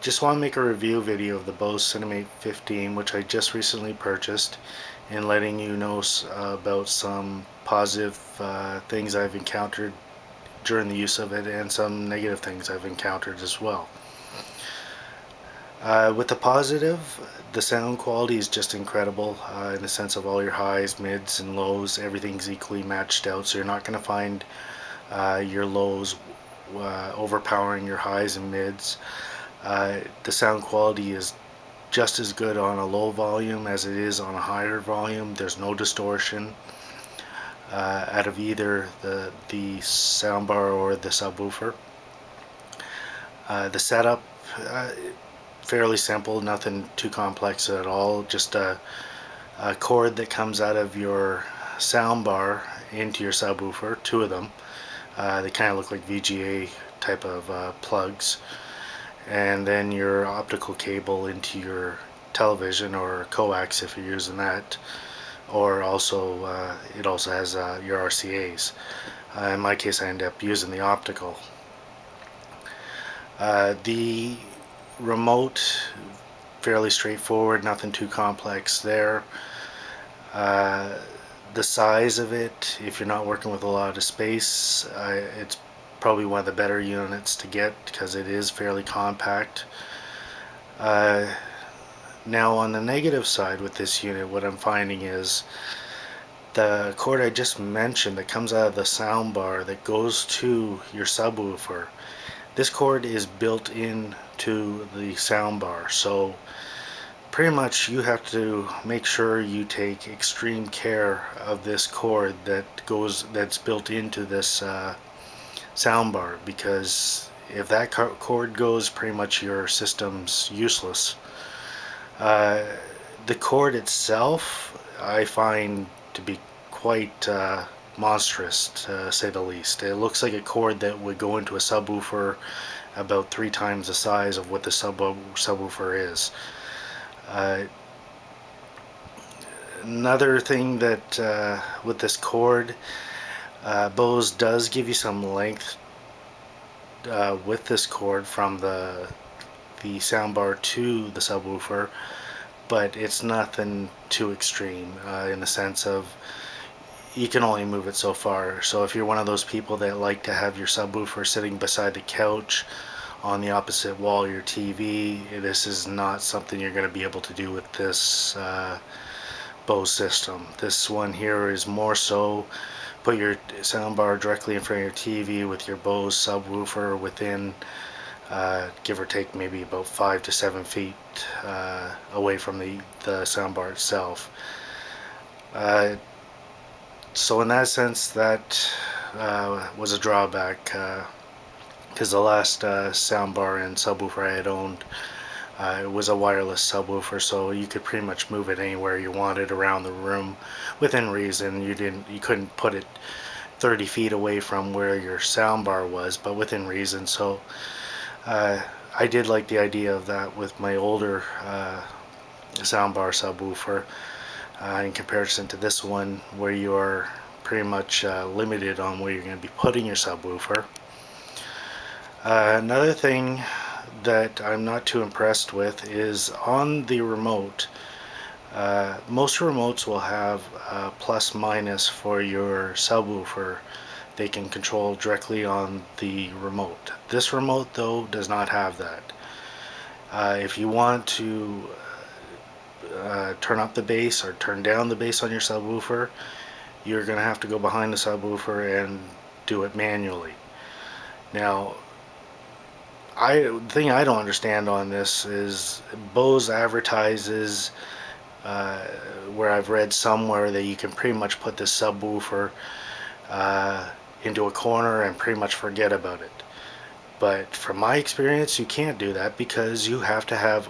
Just want to make a review video of the Bose Cinemate 15, which I just recently purchased, and letting you know about some positive things I've encountered during the use of it, and some negative things I've encountered as well. With the positive, the sound quality is just incredible in the sense of all your highs, mids, and lows. Everything's equally matched out, so you're not going to find your lows overpowering your highs and mids. The sound quality is just as good on a low volume as it is on a higher volume. There's no distortion out of either the soundbar or the subwoofer. The setup, fairly simple, nothing too complex at all. Just a cord that comes out of your soundbar into your subwoofer, two of them. They kind of look like VGA type of plugs. And then your optical cable into your television or coax if you're using that, or also it also has your RCA's. In my case, I end up using the optical. The remote, fairly straightforward, nothing too complex there. The size of it, if you're not working with a lot of space, it's probably one of the better units to get because it is fairly compact. Now on the negative side with this unit, what I'm finding is the cord I just mentioned that comes out of the soundbar that goes to your subwoofer. This cord is built into the soundbar, so pretty much you have to make sure you take extreme care of this cord that's built into this soundbar, because if that cord goes, pretty much your system's useless. The cord itself I find to be quite monstrous, to say the least. It looks like a cord that would go into a subwoofer about 3 times the size of what the subwoofer is. Another thing that with this cord, Bose does give you some length with this cord from the soundbar to the subwoofer, but it's nothing too extreme in the sense of you can only move it so far. So if you're one of those people that like to have your subwoofer sitting beside the couch on the opposite wall of your TV, this is not something you're going to be able to do with this Bose system. This one here is more so put your soundbar directly in front of your TV with your Bose subwoofer within give or take maybe about 5 to 7 feet away from the soundbar itself. So in that sense, that was a drawback, because the last soundbar and subwoofer I had owned, it was a wireless subwoofer, so you could pretty much move it anywhere you wanted around the room within reason. You couldn't put it 30 feet away from where your soundbar was, but within reason. So I did like the idea of that with my older soundbar subwoofer in comparison to this one, where you are pretty much limited on where you're going to be putting your subwoofer. Another thing that I'm not too impressed with is on the remote. Most remotes will have plus minus for your subwoofer. They can control directly on the remote. This remote though does not have that. If you want to turn up the bass or turn down the bass on your subwoofer, you're going to have to go behind the subwoofer and do it manually. Now, the thing I don't understand on this is Bose advertises, where I've read somewhere, that you can pretty much put this subwoofer into a corner and pretty much forget about it. But from my experience, you can't do that, because you have to have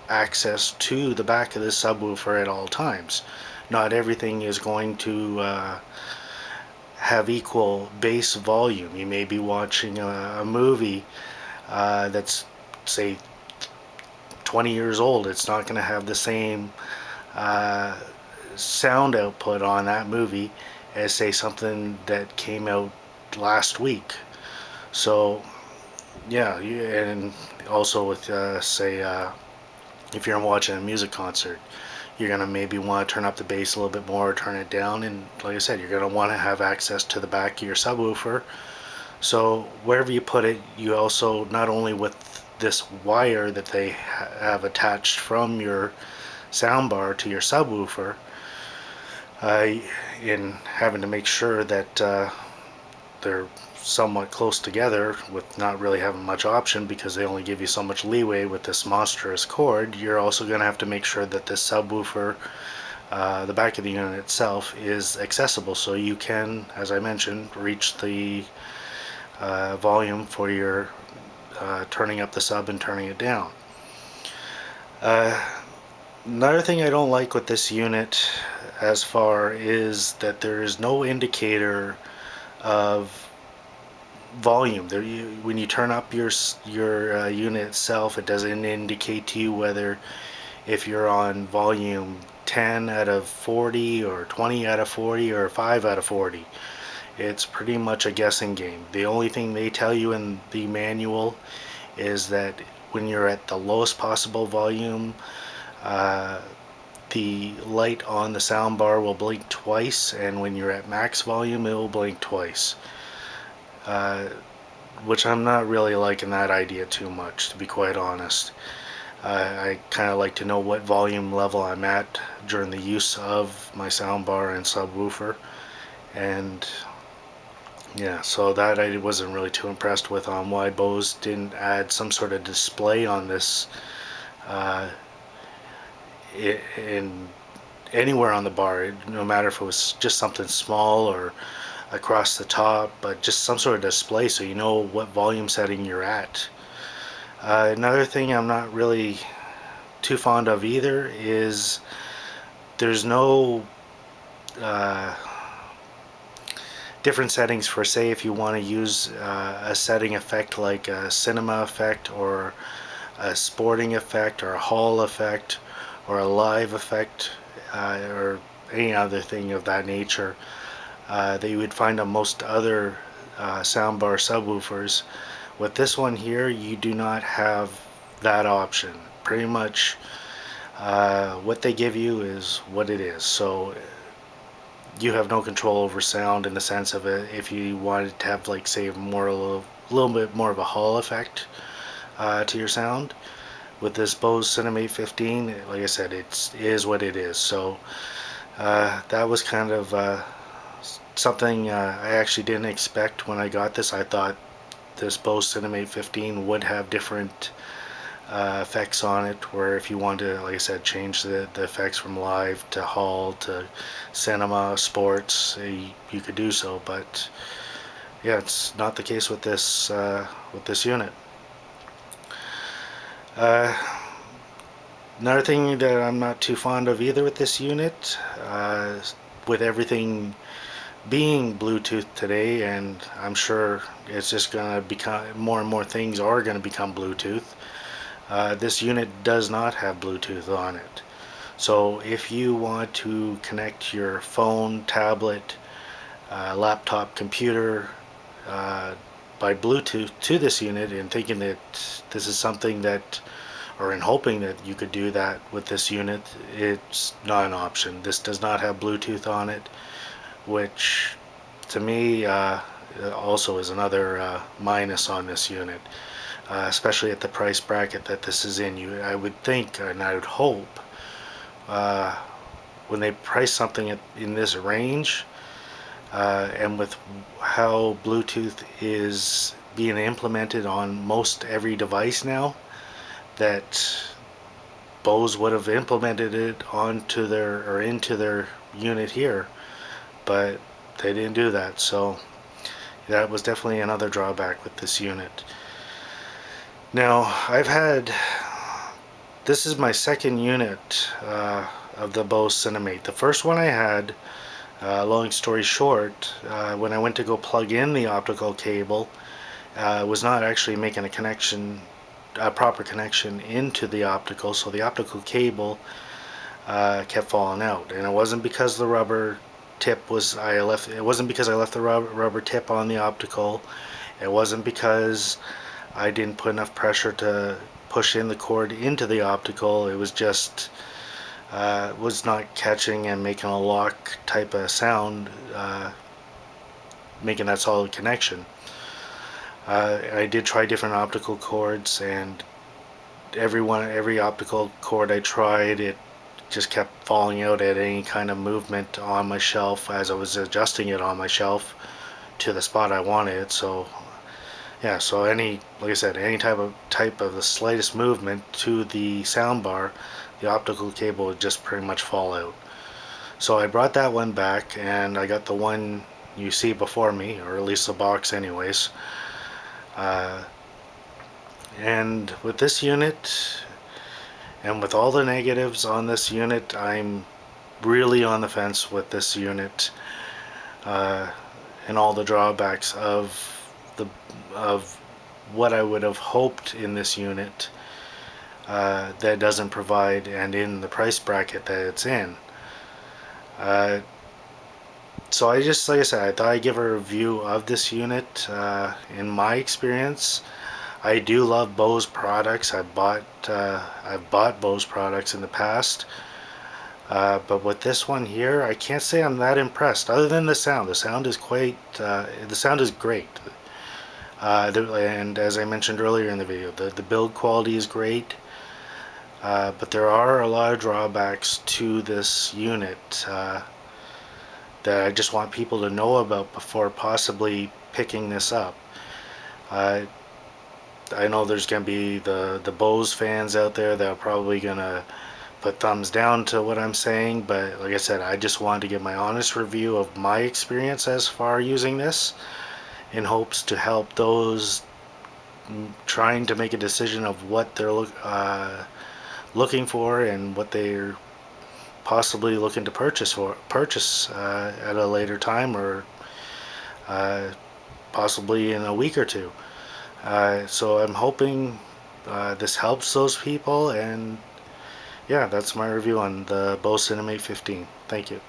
access to the back of the subwoofer at all times. Not everything is going to have equal bass volume. You may be watching a movie that's, say, 20 years old. It's not going to have the same sound output on that movie as, say, something that came out last week. So Yeah, and also with say if you're watching a music concert, you're gonna maybe want to turn up the bass a little bit more, or turn it down, and like I said, you're gonna want to have access to the back of your subwoofer. So wherever you put it, you also, not only with this wire that they have attached from your soundbar to your subwoofer, uh, in having to make sure that they're somewhat close together with not really having much option because they only give you so much leeway with this monstrous cord, you're also going to have to make sure that this subwoofer, the back of the unit itself, is accessible so you can, as I mentioned, reach the volume for your turning up the sub and turning it down. Uh, Another thing I don't like with this unit as far is that there is no indicator of volume. When you turn up your unit itself, it doesn't indicate to you whether if you're on volume 10 out of 40 or 20 out of 40 or 5 out of 40. It's pretty much a guessing game. The only thing they tell you in the manual is that when you're at the lowest possible volume, uh, the light on the soundbar will blink twice, and when you're at max volume, it will blink twice. Uh, which I'm not really liking that idea too much, to be quite honest. I kind of like to know what volume level I'm at during the use of my soundbar and subwoofer, and yeah, so that I wasn't really too impressed with on why Bose didn't add some sort of display on this uh, in anywhere on the bar, no matter if it was just something small or across the top, but just some sort of display so you know what volume setting you're at. Another thing I'm not really too fond of either is there's no uh, different settings for, say, if you want to use a setting effect like a cinema effect or a sporting effect or a hall effect or a live effect or any other thing of that nature that you would find on most other soundbar subwoofers. With this one here, you do not have that option. Pretty much what they give you is what it is. So you have no control over sound in the sense of it. If you wanted to have, like, say, a little bit more of a hall effect to your sound, with this Bose Cinemate 15, like I said, it is what it is. So that was kind of something I actually didn't expect when I got this. I thought this Bose Cinemate 15 would have different effects on it, where if you want to, like I said, change the effects from live to hall to cinema, sports, you could do so. But yeah, it's not the case with this unit. Uh, Another thing that I'm not too fond of either with this unit, with everything being Bluetooth today, and I'm sure it's just going to become more and more things are going to become Bluetooth. This unit does not have Bluetooth on it. So if you want to connect your phone, tablet, laptop, computer by Bluetooth to this unit, and thinking that this is something that, or in hoping that you could do that with this unit, it's not an option. This does not have Bluetooth on it, which to me also is another minus on this unit, especially at the price bracket that this is in. I would think, and I would hope, uh, when they price something in this range, and with how Bluetooth is being implemented on most every device now, that Bose would have implemented it onto their, or into their unit here, but they didn't do that. So that was definitely another drawback with this unit. Now, this is my second unit of the Bose Cinemate. The first one I had, long story short, when I went to go plug in the optical cable, was not actually making a proper connection into the optical, so the optical cable kept falling out, and it wasn't because the rubber tip was it wasn't because I left the rubber tip on the optical. It wasn't because I didn't put enough pressure to push in the cord into the optical. It was just was not catching and making a lock type of sound, making that solid connection. I did try different optical cords, and every optical cord I tried, it just kept falling out at any kind of movement on my shelf as I was adjusting it on my shelf to the spot I wanted it. So yeah, so like I said, any type of the slightest movement to the soundbar, the optical cable would just pretty much fall out. So I brought that one back, and I got the one you see before me, or at least the box anyways. Uh, and with this unit, and with all the negatives on this unit, I'm really on the fence with this unit, uh, and all the drawbacks the of what I would have hoped in this unit, that doesn't provide, and in the price bracket that it's in. Uh, so I just, like I said, I thought I'd give a review of this unit. In my experience, I do love Bose products. I've bought Bose products in the past, but with this one here, I can't say I'm that impressed. Other than the sound, the sound is great. And as I mentioned earlier in the video, the build quality is great. But there are a lot of drawbacks to this unit, that I just want people to know about before possibly picking this up. Uh, I know there's going to be the Bose fans out there that are probably going to put thumbs down to what I'm saying, but like I said, I just wanted to give my honest review of my experience as far using this, in hopes to help those trying to make a decision of what they're looking for, and what they're possibly looking to purchase at a later time, or uh, possibly in a week or two. So I'm hoping this helps those people, and yeah, that's my review on the Bose Cinemate 15. Thank you.